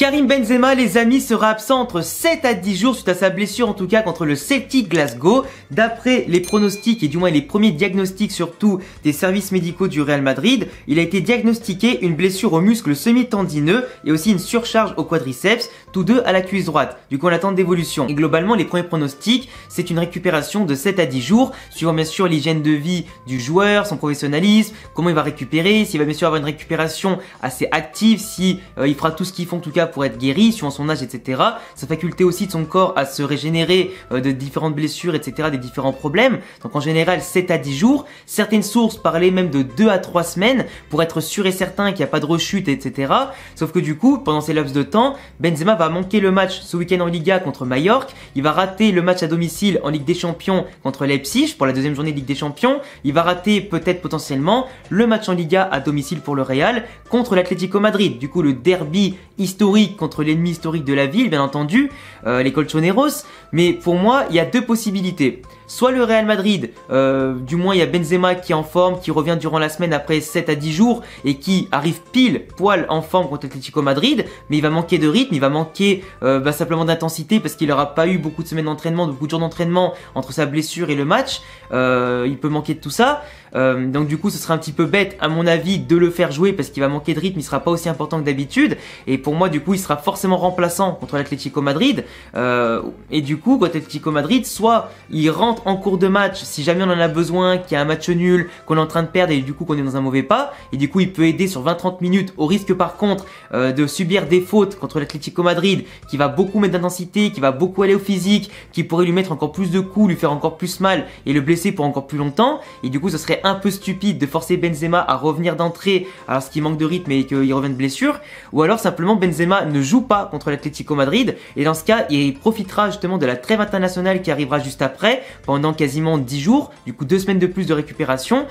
Karim Benzema, les amis, sera absent entre 7 à 10 jours suite à sa blessure, en tout cas contre le Celtic Glasgow. D'après les pronostics et du moins les premiers diagnostics surtout des services médicaux du Real Madrid, il a été diagnostiqué une blessure au muscle semi-tendineux et aussi une surcharge au quadriceps, tous deux à la cuisse droite. Du coup on attend d'évolution. Et globalement les premiers pronostics, c'est une récupération de 7 à 10 jours, suivant bien sûr l'hygiène de vie du joueur, son professionnalisme, comment il va récupérer, s'il va bien sûr avoir une récupération assez active, si il fera tout ce qu'il faut en tout cas pour être guéri, suivant son âge, etc. Sa faculté aussi de son corps à se régénérer de différentes blessures, etc., des différents problèmes. Donc en général 7 à 10 jours. Certaines sources parlaient même de 2 à 3 semaines pour être sûr et certain qu'il n'y a pas de rechute, etc. Sauf que du coup, pendant ces laps de temps, Benzema va manquer le match ce week-end en Liga contre Majorque. Il va rater le match à domicile en Ligue des Champions contre Leipzig pour la deuxième journée de Ligue des Champions. Il va rater peut-être potentiellement le match en Liga à domicile pour le Real contre l'Atlético Madrid. Du coup, le derby historique contre l'ennemi historique de la ville, bien entendu, les Colchoneros. Mais pour moi, il y a deux possibilités. Soit le Real Madrid, du moins il y a Benzema qui est en forme, qui revient durant la semaine après 7 à 10 jours et qui arrive pile poil en forme contre l'Atlético Madrid, mais il va manquer de rythme, il va manquer simplement d'intensité parce qu'il n'aura pas eu beaucoup de semaines d'entraînement, beaucoup de jours d'entraînement entre sa blessure et le match. Il peut manquer de tout ça. Donc du coup ce serait un petit peu bête à mon avis de le faire jouer parce qu'il va manquer de rythme, il sera pas aussi important que d'habitude et pour moi du coup il sera forcément remplaçant contre l'Atlético Madrid et du coup contre l'Atlético Madrid soit il rentre en cours de match si jamais on en a besoin, qu'il y a un match nul, qu'on est en train de perdre et du coup qu'on est dans un mauvais pas et du coup il peut aider sur 20-30 minutes au risque par contre de subir des fautes contre l'Atlético Madrid qui va beaucoup mettre d'intensité, qui va beaucoup aller au physique, qui pourrait lui mettre encore plus de coups, lui faire encore plus mal et le blesser pour encore plus longtemps et du coup ce serait un peu stupide de forcer Benzema à revenir d'entrée alors qu'il manque de rythme et qu'il revient de blessure ou alors simplement Benzema ne joue pas contre l'Atlético Madrid et dans ce cas il profitera justement de la trêve internationale qui arrivera juste après pendant quasiment 10 jours, du coup 2 semaines de plus de récupération,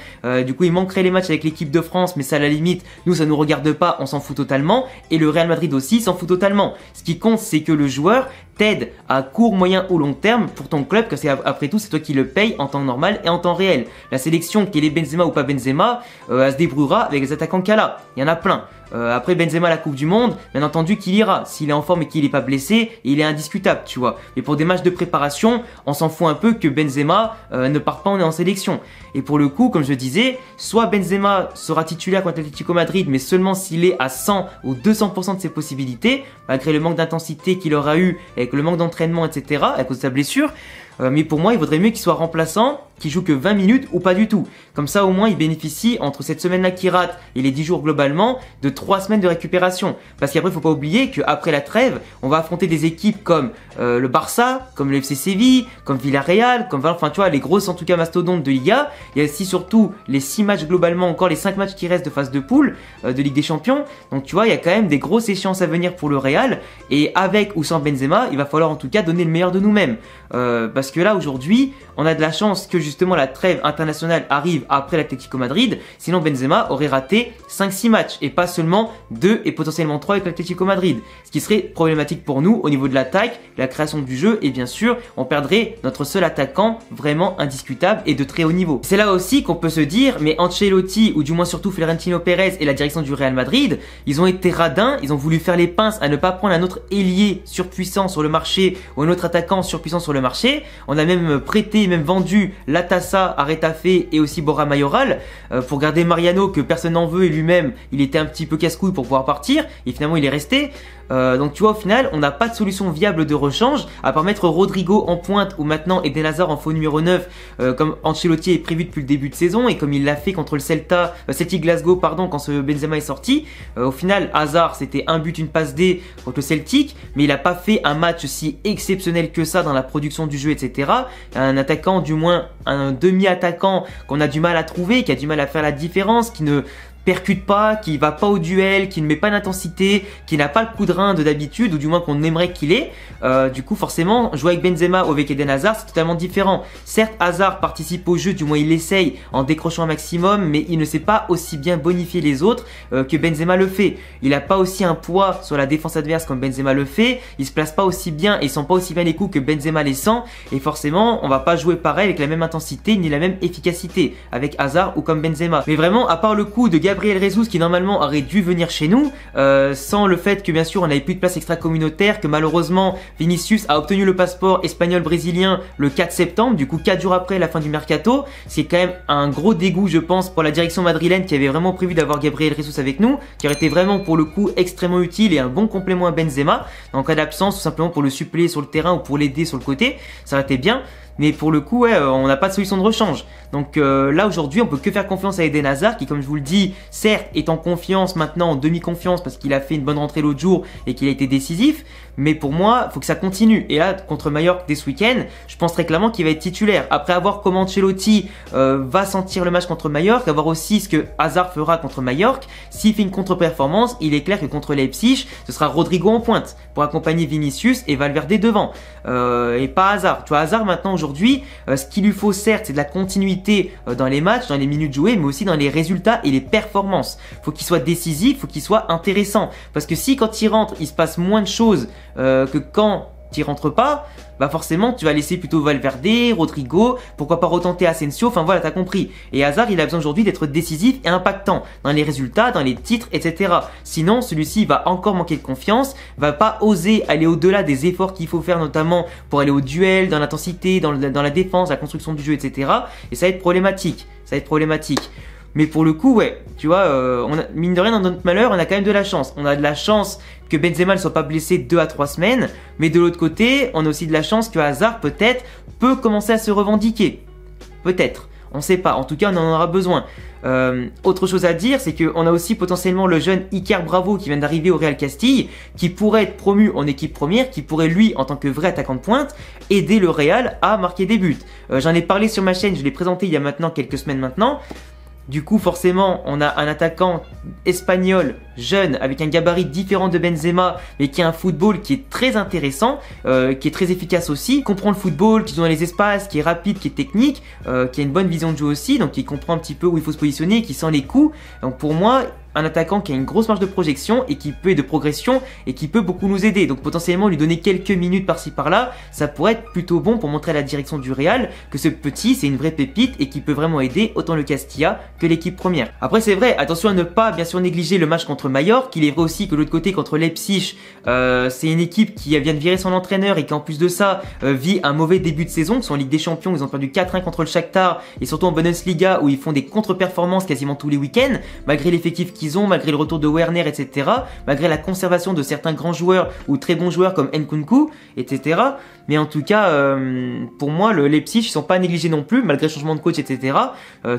du coup il manquerait les matchs avec l'équipe de France mais ça à la limite nous ça nous regarde pas, on s'en fout totalement et le Real Madrid aussi s'en fout totalement. Ce qui compte c'est que le joueur t'aide à court, moyen ou long terme pour ton club, que c'est après tout c'est toi qui le payes en temps normal et en temps réel. La sélection, qu'elle est Benzema ou pas Benzema, elle se débrouillera avec les attaquants qu'elle a. Il y en a plein. Après Benzema à la Coupe du Monde, bien entendu qu'il ira. S'il est en forme et qu'il n'est pas blessé, il est indiscutable, tu vois. Mais pour des matchs de préparation, on s'en fout un peu que Benzema ne parte pas en sélection. Et pour le coup, comme je disais, soit Benzema sera titulaire contre l'Atlético Madrid, mais seulement s'il est à 100 ou 200% de ses possibilités, malgré le manque d'intensité qu'il aura eu, avec le manque d'entraînement, etc., à cause de sa blessure. Mais pour moi, il vaudrait mieux qu'il soit remplaçant, qu'il joue que 20 minutes ou pas du tout. Comme ça, au moins, il bénéficie entre cette semaine-là qu'il rate et les 10 jours globalement de 3 semaines de récupération. Parce qu'après, il faut pas oublier qu'après la trêve, on va affronter des équipes comme le Barça, comme le FC Séville, comme Villarreal, comme enfin tu vois, les grosses en tout cas mastodontes de Liga. Il y a aussi surtout les 6 matchs globalement, encore les 5 matchs qui restent de phase de poule de Ligue des Champions. Donc tu vois, il y a quand même des grosses échéances à venir pour le Real. Et avec ou sans Benzema, il va falloir en tout cas donner le meilleur de nous-mêmes. Parce que là, aujourd'hui, on a de la chance que justement la trêve internationale arrive après l'Atlético Madrid. Sinon, Benzema aurait raté 5-6 matchs et pas seulement 2 et potentiellement 3 avec l'Atlético Madrid. Ce qui serait problématique pour nous au niveau de l'attaque, la création du jeu et bien sûr, on perdrait notre seul attaquant vraiment indiscutable et de très haut niveau. C'est là aussi qu'on peut se dire, mais Ancelotti ou du moins surtout Florentino Pérez et la direction du Real Madrid, ils ont été radins, ils ont voulu faire les pinces à ne pas prendre un autre ailier surpuissant sur le marché ou un autre attaquant surpuissant sur le marché. On a même prêté, même vendu Latassa à Retafe et aussi Borja Mayoral pour garder Mariano que personne n'en veut et lui-même il était un petit peu casse-couille pour pouvoir partir et finalement il est resté. Donc tu vois au final on n'a pas de solution viable de rechange à part mettre Rodrigo en pointe ou maintenant Eden Hazard en faux numéro 9 comme Ancelotti est prévu depuis le début de saison et comme il l'a fait contre le Celtic Glasgow pardon quand ce Benzema est sorti. Au final Hazard c'était un but une passe D contre le Celtic mais il n'a pas fait un match si exceptionnel que ça dans la production du jeu etc. Un attaquant du moins un demi-attaquant qu'on a du mal à trouver, qui a du mal à faire la différence, qui ne percute pas, qui va pas au duel, qui ne met pas d'intensité, qui n'a pas le coup de rein de d'habitude ou du moins qu'on aimerait qu'il ait. Du coup forcément jouer avec Benzema ou avec Eden Hazard c'est totalement différent. Certes Hazard participe au jeu, du moins il l'essaye en décrochant un maximum mais il ne sait pas aussi bien bonifier les autres que Benzema le fait. Il n'a pas aussi un poids sur la défense adverse comme Benzema le fait, il se place pas aussi bien et sent pas aussi bien les coups que Benzema les sent et forcément on va pas jouer pareil avec la même intensité ni la même efficacité avec Hazard ou comme Benzema. Mais vraiment à part le coup de Gabriel Jesus qui normalement aurait dû venir chez nous, sans le fait que bien sûr on n'avait plus de place extra-communautaire, que malheureusement Vinicius a obtenu le passeport espagnol-brésilien le 4 septembre, du coup 4 jours après la fin du mercato. C'est quand même un gros dégoût je pense pour la direction madrilène qui avait vraiment prévu d'avoir Gabriel Jesus avec nous, qui aurait été vraiment pour le coup extrêmement utile et un bon complément à Benzema, en cas d'absence tout simplement pour le suppléer sur le terrain ou pour l'aider sur le côté, ça aurait été bien. Mais pour le coup, ouais, on n'a pas de solution de rechange. Donc là, aujourd'hui, on peut que faire confiance à Eden Hazard, qui, comme je vous le dis, certes, est en confiance maintenant, en demi-confiance, parce qu'il a fait une bonne rentrée l'autre jour et qu'il a été décisif. Mais pour moi, il faut que ça continue. Et là, contre Mallorca dès ce week-end, je pense très clairement qu'il va être titulaire. Après avoir comment Ancelotti va sentir le match contre Mallorca, avoir aussi ce que Hazard fera contre Mallorca, s'il fait une contre-performance, il est clair que contre Leipzig, ce sera Rodrigo en pointe pour accompagner Vinicius et Valverde devant. Et pas Hazard. Tu vois, Hazard maintenant, aujourd'hui, ce qu'il lui faut certes, c'est de la continuité dans les matchs, dans les minutes jouées, mais aussi dans les résultats et les performances. Faut qu'il soit décisif, faut qu'il soit intéressant. Parce que si quand il rentre, il se passe moins de choses que quand il rentre pas, bah forcément tu vas laisser plutôt Valverde, Rodrigo, pourquoi pas retenter Asensio, enfin voilà, t'as compris. Et Hazard, il a besoin aujourd'hui d'être décisif et impactant dans les résultats, dans les titres, etc. Sinon, celui-ci va encore manquer de confiance, va pas oser aller au-delà des efforts qu'il faut faire, notamment pour aller au duel, dans l'intensité, dans la défense, la construction du jeu, etc. Et ça va être problématique, ça va être problématique. Mais pour le coup, ouais, tu vois, mine de rien, dans notre malheur, on a quand même de la chance. On a de la chance que Benzema ne soit pas blessé 2 à 3 semaines. Mais de l'autre côté, on a aussi de la chance que Hazard, peut-être, peut commencer à se revendiquer. Peut-être. On sait pas. En tout cas, on en aura besoin. Autre chose à dire, c'est qu'on a aussi potentiellement le jeune Iker Bravo qui vient d'arriver au Real Castille, qui pourrait être promu en équipe première, qui pourrait lui, en tant que vrai attaquant de pointe, aider le Real à marquer des buts. J'en ai parlé sur ma chaîne, je l'ai présenté il y a maintenant quelques semaines maintenant. Du coup, forcément, on a un attaquant espagnol, jeune, avec un gabarit différent de Benzema, mais qui a un football qui est très intéressant, qui est très efficace aussi, qui comprend le football, qui joue dans les espaces, qui est rapide, qui est technique, qui a une bonne vision de jeu aussi, donc qui comprend un petit peu où il faut se positionner, qui sent les coups. Donc pour moi, un attaquant qui a une grosse marge de projection et qui peut, et de progression, et qui peut beaucoup nous aider. Donc potentiellement lui donner quelques minutes par-ci par-là, ça pourrait être plutôt bon pour montrer à la direction du Real que ce petit c'est une vraie pépite et qui peut vraiment aider autant le Castilla que l'équipe première. Après c'est vrai, attention à ne pas bien sûr négliger le match contre Mallorca. Il est vrai aussi que de l'autre côté contre Leipzig, c'est une équipe qui vient de virer son entraîneur et qui en plus de ça vit un mauvais début de saison. Ils sont en Ligue des Champions, ils ont perdu 4-1 contre le Shakhtar et surtout en Bundesliga où ils font des contre-performances quasiment tous les week-ends malgré l'effectif qu'ils ont, malgré le retour de Werner, etc., malgré la conservation de certains grands joueurs ou très bons joueurs comme Nkunku, etc. Mais en tout cas, pour moi, le Leipzig, ils sont pas négligés non plus, malgré le changement de coach, etc.,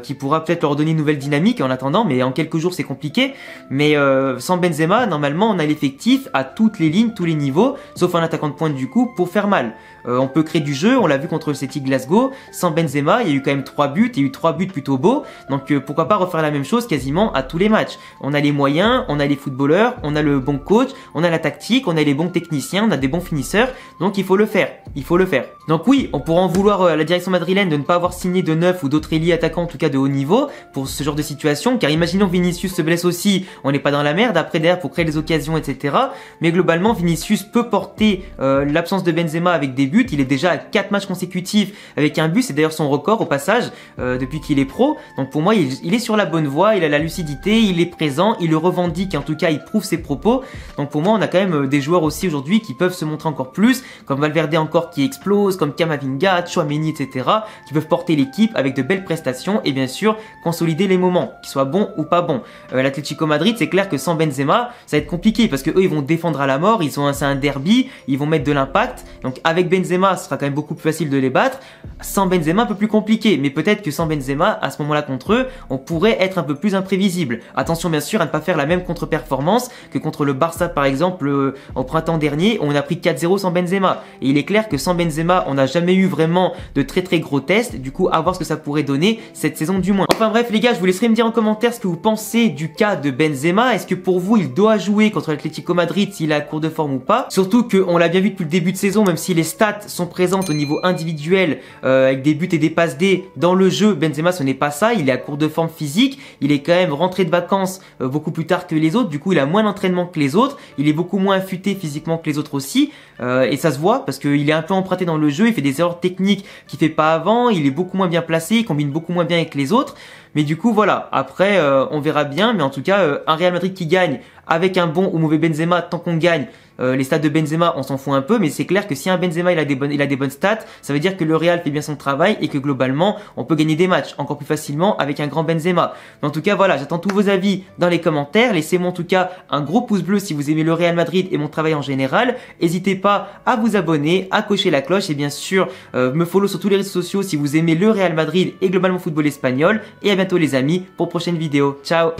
qui pourra peut-être leur donner une nouvelle dynamique en attendant, mais en quelques jours, c'est compliqué. Mais sans Benzema, normalement, on a l'effectif à toutes les lignes, tous les niveaux, sauf un attaquant de pointe du coup, pour faire mal. On peut créer du jeu, on l'a vu contre le Celtic Glasgow, sans Benzema, il y a eu quand même 3 buts, il y a eu 3 buts plutôt beaux, donc pourquoi pas refaire la même chose quasiment à tous les matchs. On a les moyens, on a les footballeurs, on a le bon coach, on a la tactique, on a les bons techniciens, on a des bons finisseurs, donc il faut le faire, il faut le faire. Donc oui, on pourra en vouloir à la direction madrilène de ne pas avoir signé de neuf ou d'autres ailiers attaquants en tout cas de haut niveau pour ce genre de situation, car imaginons Vinicius se blesse aussi, on n'est pas dans la merde, après derrière pour créer les occasions, etc. Mais globalement, Vinicius peut porter l'absence de Benzema avec des buts, il est déjà à 4 matchs consécutifs avec un but, c'est d'ailleurs son record au passage depuis qu'il est pro, donc pour moi il est sur la bonne voie, il a la lucidité, il est présent, il le revendique, en tout cas il prouve ses propos, donc pour moi on a quand même des joueurs aussi aujourd'hui qui peuvent se montrer encore plus, comme Valverde encore qui explose, comme Camavinga, Tchouaméni, etc., qui peuvent porter l'équipe avec de belles prestations et bien sûr consolider les moments, qu'ils soient bons ou pas bons. L'Atlético Madrid, c'est clair que sans Benzema, ça va être compliqué parce que eux ils vont défendre à la mort, c'est un derby, ils vont mettre de l'impact, donc avec Benzema, ce sera quand même beaucoup plus facile de les battre, sans Benzema un peu plus compliqué, mais peut-être que sans Benzema, à ce moment-là contre eux, on pourrait être un peu plus imprévisible. Attention bien sûr à ne pas faire la même contre-performance que contre le Barça par exemple au printemps dernier, où on a pris 4-0 sans Benzema, et il est clair que sans Benzema, on n'a jamais eu vraiment de très gros tests, du coup à voir ce que ça pourrait donner cette saison du moins. Enfin bref les gars, je vous laisserai me dire en commentaire ce que vous pensez du cas de Benzema, est-ce que pour vous il doit jouer contre l'Atlético Madrid s'il est à court de forme ou pas, surtout qu'on l'a bien vu depuis le début de saison, même si les stats sont présentes au niveau individuel avec des buts et des passes D dans le jeu, Benzema ce n'est pas ça, il est à court de forme physique, il est quand même rentré de vacances beaucoup plus tard que les autres, du coup il a moins d'entraînement que les autres, il est beaucoup moins affûté physiquement que les autres aussi, et ça se voit parce qu'il est un peu emprunté dans le jeu, il fait des erreurs techniques qu'il fait pas avant, il est beaucoup moins bien placé, il combine beaucoup moins bien avec les autres, Mais du coup, voilà. Après, on verra bien. Mais en tout cas, un Real Madrid qui gagne avec un bon ou mauvais Benzema, tant qu'on gagne, les stats de Benzema, on s'en fout un peu, mais c'est clair que si un Benzema il a des bonnes stats, ça veut dire que le Real fait bien son travail et que globalement, on peut gagner des matchs encore plus facilement avec un grand Benzema. Mais en tout cas, voilà, j'attends tous vos avis dans les commentaires. Laissez-moi en tout cas un gros pouce bleu si vous aimez le Real Madrid et mon travail en général. N'hésitez pas à vous abonner, à cocher la cloche et bien sûr me follow sur tous les réseaux sociaux si vous aimez le Real Madrid et globalement le football espagnol. Et à bientôt les amis pour prochaine vidéo. Ciao.